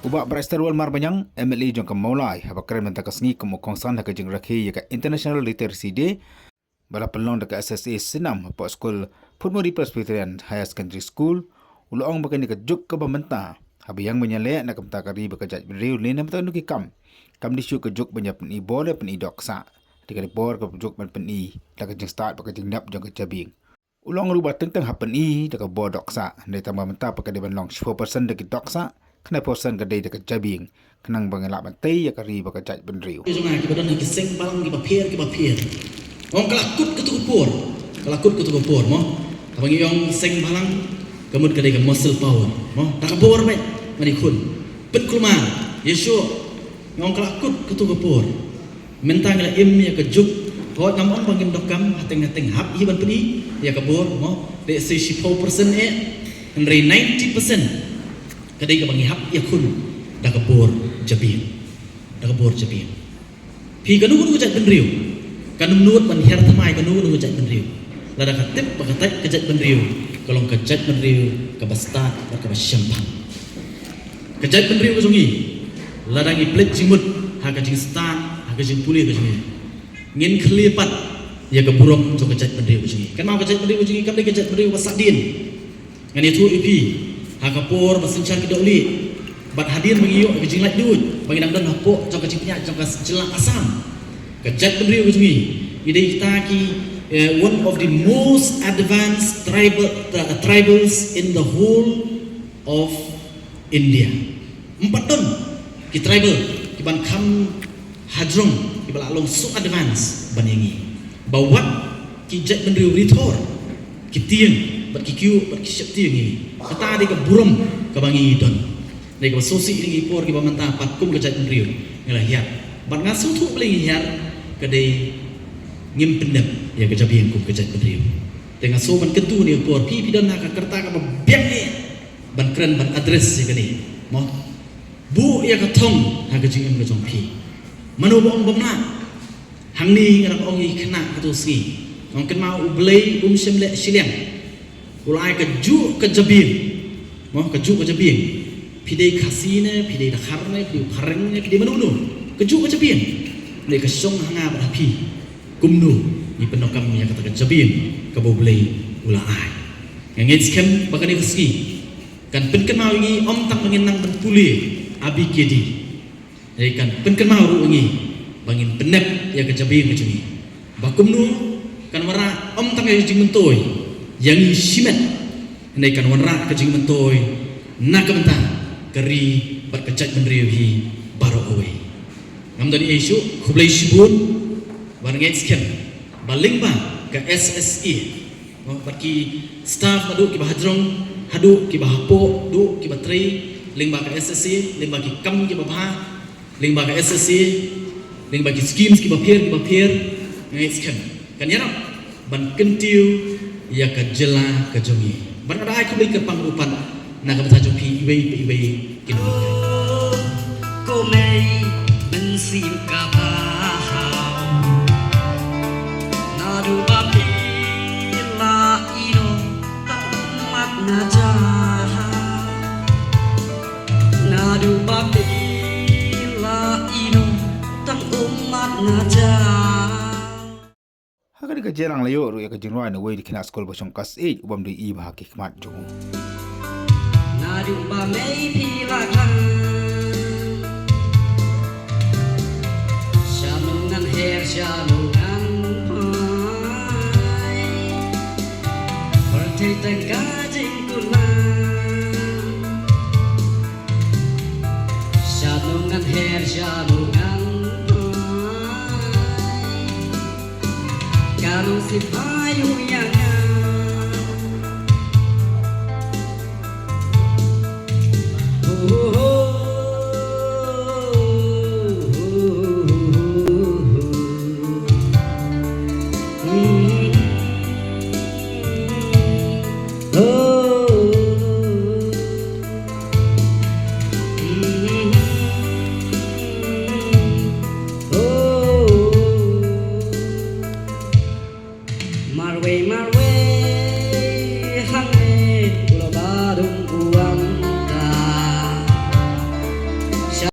Ubak Braisterwal Marbanyang, MLA jong kemaulai, haba keren mentakasngi kemukongsan haka jeng rakhi yaka International Literacy Day, bala pelong deka SSA senam hapa skul Putmudi Presbyterian Higher Secondary School, ulang bakan deka juk ke bamenta, haba yang menyalek nak mentakari bakajat beriu lena betul nuki kam disu ke juk banyak peni boleh peni doksa, deka dipor ke juk peni, deka jeng start bakajeng nap jong ke jabing. Ulang rubah tentang hapeni deka bo doksa, dari tambah mentah bakal dibanlong 10% deki doksa, kena posan kedai dekat jabing kenang bangelak bantai ya kari bakajat benriu Jangan kita dan kita seng balang kita pier orang kelakut ketukupur mo abang yang seng balang kemudian kedai ke muscle power mo tak kabur baik mari kun pet kulman yesu orang kelakut ketukupur mentang la im ya kejuk ho namon bangin dokam hateng hap hiban pedi ya kabur mo de 64% and 90% kadai ka bangi hap ya kun da kabur jabin pi kanu nu jat benriu kanum nuut ban her thamai kanu nu jat benriu lada ka tip ba ka jat benriu kalong ka jat benriu ka bastat ba ka syampang ka jat benriu sungi lada ngi plet jimut ha ka jing stat ha ka jing puli ka sungi ngin khlipat ya ka buruk jo ka jat benriu sungi kan mau ka jat benriu sungi kam ka jat benriu basadin ngani tu ipi hakapor masencar kidoli bat hadir mengiyo ke jinglat duit bagi nang dan hapok jong ke jingnya jong ke jelang asam kejat bendri ujungi ide kita ki one of the most advanced tribals in the whole of India 4 ton ki tribal ki ban kam hajrong ki bala long so advance banyangi bawat ki jat bendri ritor ki tieng bat ki kiu bat ki syap tieng ini kata dia ke burum ke bangi don dia ke sosi ringi por ke bamanta patkum ke jat riu ngala hiat bat ngasu tu beli hiat ke dei ngim pendem ya ke jabiang kum ke jat riu dengan so ban ketu ni por pi don ka kerta ka biang ni ban keren ban address ya ke ni mo bu ya ka thong ha ke jing ke jong pi manu bong bomna hang ni ngara ong i khna ka tu si ong ken mau ublei semle siliang ulai keju kejabing mo keju kejabing pidei kasine pidei dakarne pidei karengnya pidei manunu keju kejabing ne kesong hanga berapi kumnu ni penokam yang kata kejabing kaboblei ulai ngit skem bakani keski kan penken mau ngi om tak mengenang berpuli abi kedi kan penken mau ru ngi bangin penep ya kejabing kejuni bakumnu kan mara om tak ngi mentoi yang simet naikan wanra kejing mentoy nak mentah keri berkecak menriuhi baru away ngam dari isu kublai sibun warnget skem baling ba ke SSE bagi staff madu ki bahadrong hadu ki bahapo du ki batri ling ba ke SSE ling ba ki kam ki babha ling ba ke SSE ling ba ki schemes ki bapir ngait skem kan yarap ban kentiu ya kejela kejongi ban ada ai kubli ke pangrupan na ka ta jopi ibe kin ko mei bensin ka ba na du ba pi la ino ta mat na ja na du ba pi la ino ta umat na ja haka deka jerang layo ru ya kejeng ruai na wei di kena skul bosong kas 8 ubam di i bah hikmat jong na du ba mei pi la kan shanungan her shanungan pai berarti tengkajing kulan shanungan her shanungan pai kalau si payu yang